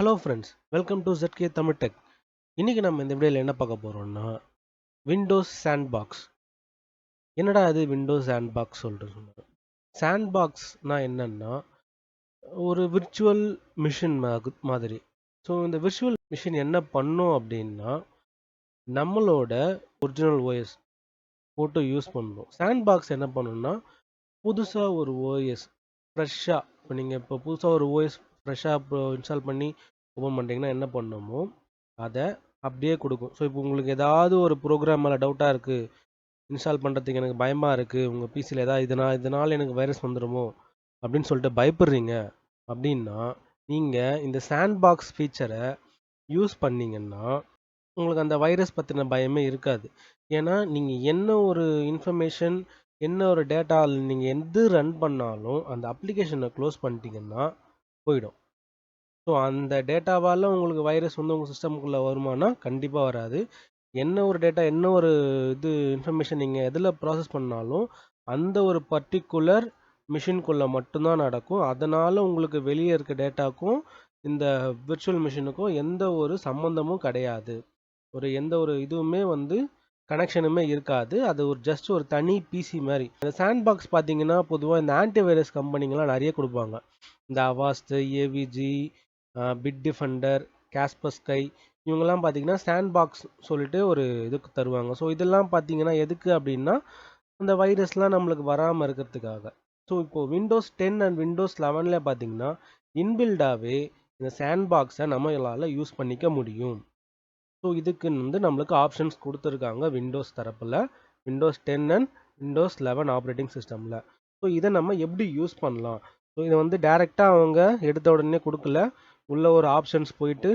Hello friends, welcome to ZK Tamil tech. இன்றைக்கி நம்ம இந்த வீடியோவில் என்ன பார்க்க போகிறோம்னா விண்டோஸ் சாண்ட்பாக்ஸ். என்னடா அது விண்டோஸ் சாண்ட்பாக்ஸ் சொல்கிறது? சாண்ட்பாக்ஸ்னால் என்னென்னா ஒரு விர்ச்சுவல் மிஷின் மாதிரி. ஸோ இந்த விர்ச்சுவல் மிஷின் என்ன பண்ணும் அப்படின்னா நம்மளோட ஒரிஜினல் ஓஎஸ் போட்டு யூஸ் பண்ணுறோம். சாண்ட்பாக்ஸ் என்ன பண்ணுன்னா புதுசாக ஒரு ஓஎஸ் ஃப்ரெஷ்ஷாக இப்போ நீங்கள் புதுசாக ஒரு ஓஎஸ் ஃப்ரெஷ்ஷாக இப்போ இன்ஸ்டால் பண்ணி ஓப்பன் பண்ணுறீங்கன்னா என்ன பண்ணணுமோ அதை அப்படியே கொடுக்கும். ஸோ இப்போ உங்களுக்கு ஏதாவது ஒரு ப்ரோக்ராம் மேலே டவுட்டாக இருக்குது, இன்ஸ்டால் பண்ணுறதுக்கு எனக்கு பயமாக இருக்குது, உங்கள் பிசியில் ஏதாவது இதனால் எனக்கு வைரஸ் வந்துடுமோ அப்படின்னு சொல்லிட்டு பயப்படுறீங்க அப்படின்னா நீங்கள் இந்த சாண்ட்பாக்ஸ் ஃபீச்சரை யூஸ் பண்ணிங்கன்னா உங்களுக்கு அந்த வைரஸ் பற்றின பயமே இருக்காது. ஏன்னா நீங்கள் என்ன ஒரு இன்ஃபர்மேஷன், என்ன ஒரு டேட்டா நீங்கள் எது ரன் பண்ணாலும் அந்த அப்ளிகேஷனை க்ளோஸ் பண்ணிட்டீங்கன்னா போயிடும். ஸோ அந்த டேட்டாவால் உங்களுக்கு வைரஸ் வந்து உங்கள் சிஸ்டமுக்குள்ளே வருமானா கண்டிப்பாக வராது. என்ன ஒரு டேட்டா, என்ன ஒரு இன்ஃபர்மேஷன் நீங்கள் எதில் ப்ராசஸ் பண்ணாலும் அந்த ஒரு பர்டிகுலர் மிஷின்குள்ளே மட்டும்தான் நடக்கும். அதனால் உங்களுக்கு வெளியே இருக்க டேட்டாக்கும் இந்த விர்ச்சுவல் மிஷினுக்கும் எந்த ஒரு சம்மந்தமும் கிடையாது. எந்த ஒரு இதுவுமே வந்து கனெக்ஷனுமே இருக்காது. அது ஜஸ்ட் ஒரு தனி பிசி மாதிரி. இந்த சாண்ட்பாக்ஸ் பார்த்தீங்கன்னா பொதுவாக இந்த ஆன்டிவைரஸ் கம்பெனிங்கெலாம் நிறைய கொடுப்பாங்க. இந்த அவாஸ்ட், ஏவிஜி, பிட் டிஃபெண்டர், காஸ்பர்ஸ்கை இவங்கெல்லாம் பார்த்தீங்கன்னா சாண்ட்பாக்ஸ் சொல்லிட்டு ஒரு இதுக்கு தருவாங்க. ஸோ இதெல்லாம் பார்த்தீங்கன்னா எதுக்கு அப்படின்னா அந்த வைரஸ்லாம் நம்மளுக்கு வராமல் இருக்கிறதுக்காக. ஸோ இப்போது விண்டோஸ் 10 அண்ட் விண்டோஸ் 11 பார்த்தீங்கன்னா இன்பில்டாகவே இந்த சாண்ட்பாக்ஸை நம்மளால் யூஸ் பண்ணிக்க முடியும். ஸோ இதுக்கு வந்து நம்மளுக்கு ஆப்ஷன்ஸ் கொடுத்துருக்காங்க விண்டோஸ் தரப்பில், விண்டோஸ் 10 அண்ட் விண்டோஸ் 11 ஆப்ரேட்டிங் சிஸ்டமில். ஸோ இதை நம்ம எப்படி யூஸ் பண்ணலாம்? ஸோ இதை வந்து டைரெக்டாக அவங்க எடுத்த உடனே கொடுக்கல, உள்ள ஒரு ஆப்ஷன்ஸ் போயிட்டு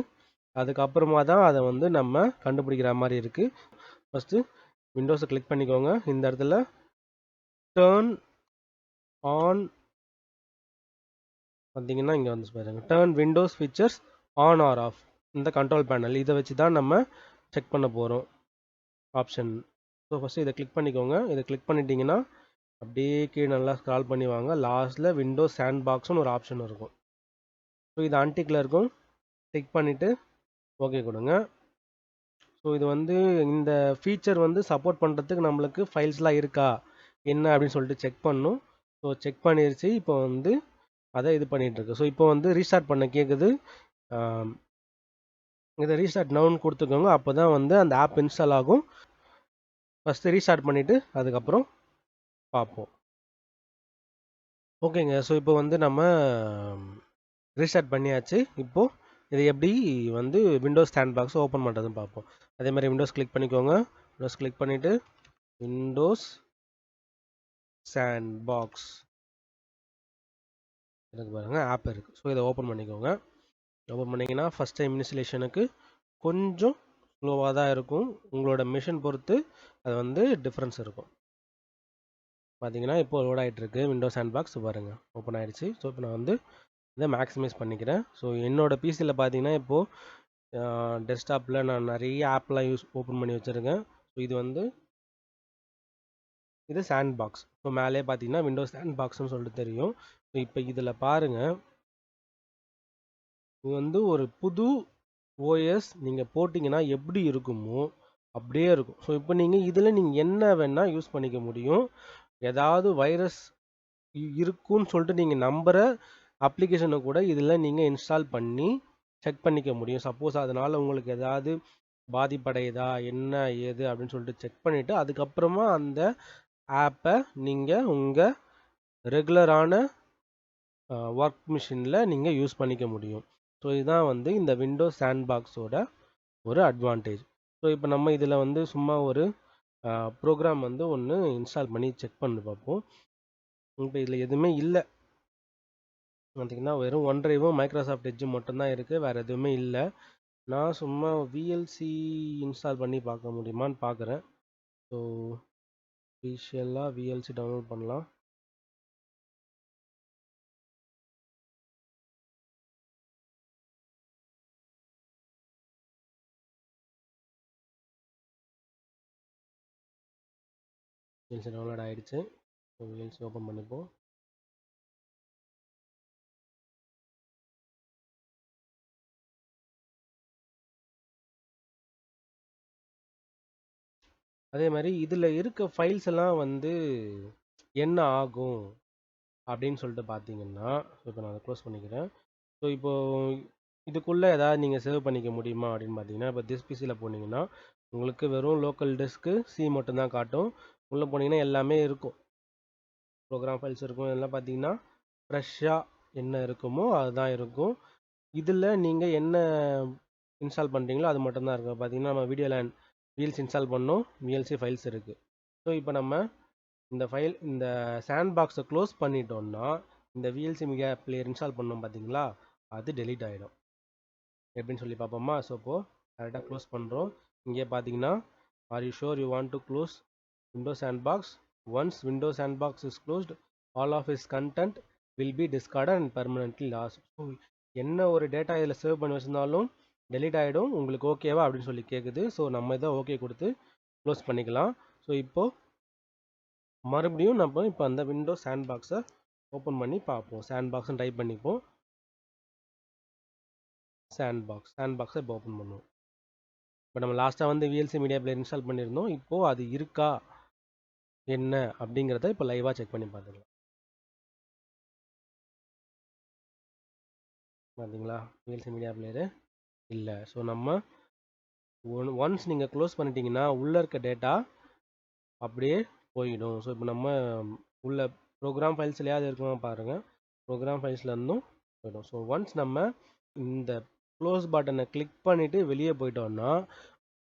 அதுக்கப்புறமா தான் அதை வந்து நம்ம கண்டுபிடிக்கிற மாதிரி இருக்குது. ஃபஸ்ட்டு விண்டோஸை கிளிக் பண்ணிக்கோங்க. இந்த இடத்துல டர்ன் ஆன் பார்த்தீங்கன்னா இங்கே வந்து பாருங்க, turn Windows features on or off. இந்த கண்ட்ரோல் பேனல் இதை வச்சு தான் நம்ம செக் பண்ண போகிறோம் ஆப்ஷன். ஸோ ஃபஸ்ட்டு இதை கிளிக் பண்ணிக்கோங்க. இதை கிளிக் பண்ணிட்டீங்கன்னா அப்படியே கீழே நல்லா ஸ்க்ரால் பண்ணி வாங்க. லாஸ்ட்டில் விண்டோஸ் சாண்ட்பாக்ஸ்னு ஒரு ஆப்ஷன் இருக்கும். ஸோ இது அன்டிக்கில் இருக்கும். டிக் பண்ணிவிட்டு ஓகே கொடுங்க. ஸோ இது வந்து இந்த ஃபீச்சர் வந்து சப்போர்ட் பண்ணுறதுக்கு நம்மளுக்கு ஃபைல்ஸ்லாம் இருக்கா என்ன அப்படின்னு சொல்லிட்டு செக் பண்ணும். ஸோ செக் பண்ணிருச்சு. இப்போ வந்து அதை இது பண்ணிகிட்ருக்கு. ஸோ இப்போ வந்து ரீஸ்டார்ட் பண்ண கேட்குது. இதை ரீஸ்டார்ட் நவுன்னு கொடுத்துக்கோங்க. அப்போ தான் வந்து அந்த ஆப் இன்ஸ்டால் ஆகும். ஃபஸ்ட்டு ரீஸ்டார்ட் பண்ணிவிட்டு அதுக்கப்புறம் பார்ப்போம். ஓகேங்க. ஸோ இப்போ வந்து நம்ம ரீஸ்டார்ட் பண்ணியாச்சு. இப்போது இது எப்படி வந்து விண்டோஸ் சாண்ட்பாக்ஸ் ஓப்பன் பண்ணுறதுன்னு பார்ப்போம். அதே மாதிரி விண்டோஸ் கிளிக் பண்ணிக்கோங்க. விண்டோஸ் கிளிக் பண்ணிவிட்டு விண்டோஸ் சாண்ட்பாக்ஸ் எனக்கு பாருங்கள் ஆப் இருக்குது. ஸோ இதை ஓப்பன் பண்ணிக்கோங்க. ஓப்பன் பண்ணிங்கன்னா ஃபஸ்ட் டைம் இன்ஸ்டலேஷனுக்கு கொஞ்சம் ஸ்லோவாக தான் இருக்கும். உங்களோட மிஷின் பொறுத்து அது வந்து டிஃப்ரென்ஸ் இருக்கும். பார்த்தீங்கன்னா இப்போ லோட் ஆகிட்டுருக்கு விண்டோஸ் சாண்ட்பாக்ஸ். பாருங்கள் ஓப்பன் ஆகிடுச்சு. ஸோ இப்போ நான் வந்து இதை மேக்ஸிமைஸ் பண்ணிக்கிறேன். ஸோ என்னோடய பிசியில் பார்த்தீங்கன்னா இப்போது டெஸ்க்டாப்பில் நான் நிறைய ஆப்லாம் ஓப்பன் பண்ணி வச்சுருக்கேன். ஸோ இது வந்து இது சாண்ட்பாக்ஸ். ஸோ மேலே பார்த்தீங்கன்னா விண்டோஸ் சாண்ட்பாக்ஸ்னு சொல்லிட்டு தெரியும். ஸோ இப்போ இதில் பாருங்கள், இது வந்து ஒரு புது ஓஎஸ் நீங்கள் போட்டிங்கன்னா எப்படி இருக்குமோ அப்படியே இருக்கும். ஸோ இப்போ இதில் நீங்கள் என்ன வேணால் யூஸ் பண்ணிக்க முடியும். ஏதாவது வைரஸ் இருக்குன்னு சொல்லிட்டு நீங்கள் நம்புகிற அப்ளிகேஷனை கூட இதில் நீங்கள் இன்ஸ்டால் பண்ணி செக் பண்ணிக்க முடியும். சப்போஸ் அதனால் உங்களுக்கு ஏதாவது பாதிப்படையுதா என்ன ஏது அப்படின்னு சொல்லிட்டு செக் பண்ணிவிட்டு அதுக்கப்புறமா அந்த ஆப்பை நீங்கள் உங்கள் ரெகுலரான ஒர்க் மிஷினில் நீங்கள் யூஸ் பண்ணிக்க முடியும். ஸோ இதுதான் வந்து இந்த விண்டோஸ் சாண்ட்பாக்ஸோட ஒரு அட்வான்டேஜ். ஸோ இப்போ நம்ம இதில் வந்து சும்மா ஒரு ப்ரோக்ராம் வந்து ஒன்று இன்ஸ்டால் பண்ணி செக் பண்ணி பார்ப்போம். இப்போ இதில் எதுவுமே இல்லை. பார்த்தீங்கன்னா வெறும் ஒன் ட்ரைவும் மைக்ரோசாஃப்ட் எட்ஜும் மட்டும்தான் இருக்குது, வேறு எதுவுமே இல்லை. நான் சும்மா விஎல்சி இன்ஸ்டால் பண்ணி பார்க்க முடியுமான்னு பார்க்குறேன். ஸோ ஸ்பெஷலாக விஎல்சி டவுன்லோட் பண்ணலாம். விஎல்சி டவுன்லோட் ஆகிடுச்சு. ஸோ விஎல்சி ஓப்பன் பண்ணிப்போம். அதே மாதிரி இதில் இருக்க ஃபைல்ஸ் எல்லாம் வந்து என்ன ஆகும் அப்படின்னு சொல்லிட்டு பார்த்தீங்கன்னா, இப்போ நான் அதை க்ளோஸ் பண்ணிக்கிறேன். ஸோ இப்போ இதுக்குள்ளே ஏதாவது நீங்கள் சேவ் பண்ணிக்க முடியுமா அப்படின்னு பார்த்தீங்கன்னா, இப்போ திஸ் பிசியில் போனீங்கன்னா உங்களுக்கு வெறும் லோக்கல் டிஸ்க்கு சி மட்டும்தான் காட்டும். உள்ளே போனீங்கன்னா எல்லாமே இருக்கும், ப்ரோக்ராம் ஃபைல்ஸ் இருக்கும். இதெல்லாம் பார்த்தீங்கன்னா ஃப்ரெஷ்ஷாக என்ன இருக்குமோ அதுதான் இருக்கும். இதில் நீங்கள் என்ன இன்ஸ்டால் பண்ணுறீங்களோ அது மட்டும்தான் இருக்கும். பார்த்தீங்கன்னா நம்ம வீடியோவில் வீல்ஸ் இன்ஸ்டால் பண்ணோம், விஎல்சி ஃபைல்ஸ் இருக்குது. ஸோ இப்போ நம்ம இந்த சாண்ட் பாக்ஸை க்ளோஸ் பண்ணிட்டோம்னா இந்த விஎல்சி மீடியா பிளேயர் இன்ஸ்டால் பண்ணோம் பார்த்தீங்களா, அது டெலீட் ஆகிடும். எப்படின்னு சொல்லி பார்ப்போமா? ஸோ இப்போது கரெக்டாக க்ளோஸ் பண்ணுறோம். இங்கே பார்த்தீங்கன்னா, are you sure you want to close Windows Sandbox? Once Windows Sandbox is closed, all of is content will be discarded and permanently loss. ஸோ என்ன ஒரு டேட்டா இதில் சேவ் பண்ணி வச்சிருந்தாலும் டெலீட் ஆகிடும். உங்களுக்கு ஓகேவா அப்படின்னு சொல்லி கேட்குது. ஸோ நம்ம இதை ஓகே கொடுத்து க்ளோஸ் பண்ணிக்கலாம். ஸோ இப்போது மறுபடியும் நம்ம இப்போ அந்த விண்டோஸ் சாண்ட்பாக்ஸை ஓப்பன் பண்ணி பார்ப்போம். சாண்ட்பாக்ஸ்ன்னு டைப் பண்ணிப்போம். சாண்ட்பாக்ஸை இப்போ ஓப்பன் பண்ணுவோம். இப்போ நம்ம லாஸ்ட்டாக வந்து விஎல்சி மீடியா பிளேயர் இன்ஸ்டால் பண்ணியிருந்தோம். இப்போது அது இருக்கா என்ன அப்படிங்கிறத இப்போ லைவாக செக் பண்ணி பார்த்துக்கலாம். பார்த்தீங்களா, விஎல்சி மீடியா பிளேயரு இல்லை. ஸோ நம்ம ஒன்ஸ் நீங்கள் க்ளோஸ் பண்ணிட்டீங்கன்னா உள்ளே இருக்க டேட்டா அப்படியே போயிடும். ஸோ இப்போ நம்ம உள்ள ப்ரோக்ராம் ஃபைல்ஸ்லையாவது இருக்கணும் பாருங்கள், ப்ரோக்ராம் ஃபைல்ஸ்லேருந்தும் போயிடும். ஸோ ஒன்ஸ் நம்ம இந்த க்ளோஸ் பட்டனை கிளிக் பண்ணிவிட்டு வெளியே போயிட்டோம்னா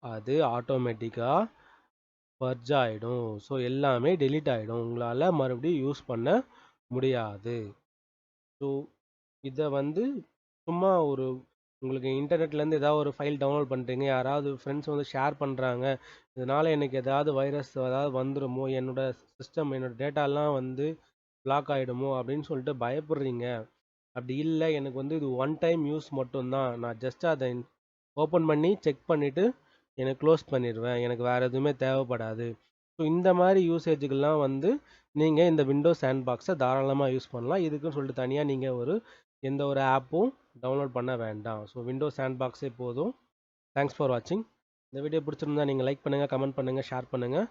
அது ஆட்டோமேட்டிக்காக பர்ஜ் ஆகிடும். ஸோ எல்லாமே டெலீட் ஆகிடும், உங்களால் மறுபடியும் யூஸ் பண்ண முடியாது. ஸோ இதை வந்து சும்மா ஒரு உங்களுக்கு இன்டர்நெட்லேருந்து ஏதாவது ஒரு ஃபைல் டவுன்லோட் பண்ணுறீங்க, யாராவது ஃப்ரெண்ட்ஸ் வந்து ஷேர் பண்ணுறாங்க, இதனால் எனக்கு ஏதாவது வைரஸ் ஏதாவது வந்துடுமோ, என்னோடய சிஸ்டம் என்னோடய டேட்டாலாம் வந்து பிளாக் ஆகிடுமோ அப்படின்னு சொல்லிட்டு பயப்படுறீங்க. அப்படி இல்லை, எனக்கு வந்து இது ஒன் டைம் யூஸ் மட்டும்தான், நான் ஜஸ்ட் அதை ஓப்பன் பண்ணி செக் பண்ணிவிட்டு எனக்கு க்ளோஸ் பண்ணிடுவேன், எனக்கு வேறு எதுவுமே தேவைப்படாது. ஸோ இந்த மாதிரி யூசேஜுக்கெல்லாம் வந்து நீங்கள் இந்த விண்டோஸ் சாண்ட்பாக்ஸை தாராளமாக யூஸ் பண்ணலாம். இதுக்குன்னு சொல்லிட்டு தனியாக நீங்கள் எந்த ஒரு ஆப்பும் டவுன்லோட் பண்ண வேண்டாம். ஸோ விண்டோஸ் சாண்ட்பாக்ஸே போதும். தேங்க்ஸ் ஃபார் வாட்சிங். இந்த வீடியோ பிடிச்சிருந்தா நீங்கள் லைக் பண்ணுங்கள், கமெண்ட் பண்ணுங்கள், ஷேர் பண்ணுங்கள்,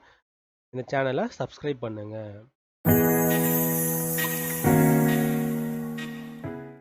இந்த சேனலை சப்ஸ்கிரைப் பண்ணுங்கள்.